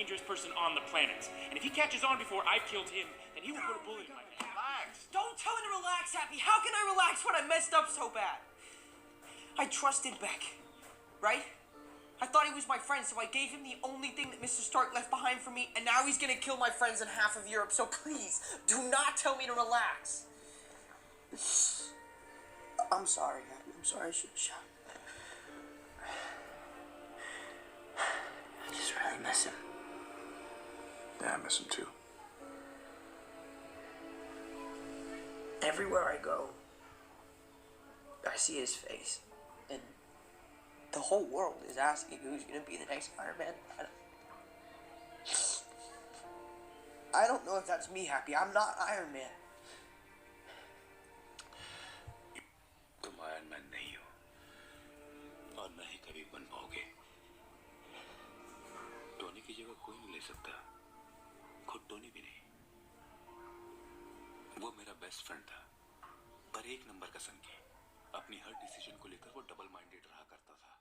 dangerous person on the planet. And if he catches on before I've killed him, then he will put a bullet in my head. Relax. Don't tell me to relax, Happy. How can I relax when I messed up so bad? I trusted Beck, right? I thought he was my friend, so I gave him the only thing that Mr. Stark left behind for me, and now he's gonna kill my friends in half of Europe, so please, do not tell me to relax. I'm sorry, Happy. I'm sorry I should have shot. I just really miss him. Yeah, I miss him too. Everywhere I go, I see his face, and the whole world is asking who's going to be the next Iron Man. I don't know if that's me, Happy. I'm not Iron Man. तुम iron man नहीं हो और न ही कभी बन पाओगे। Tony की जगह कोई नहीं ले सकता, खुद टोनी भी नहीं। वो मेरा बेस्ट फ्रेंड था, पर एक नंबर का संगी। अपनी हर डिसीजन को लेकर वो डबल माइंडेड रहा करता था।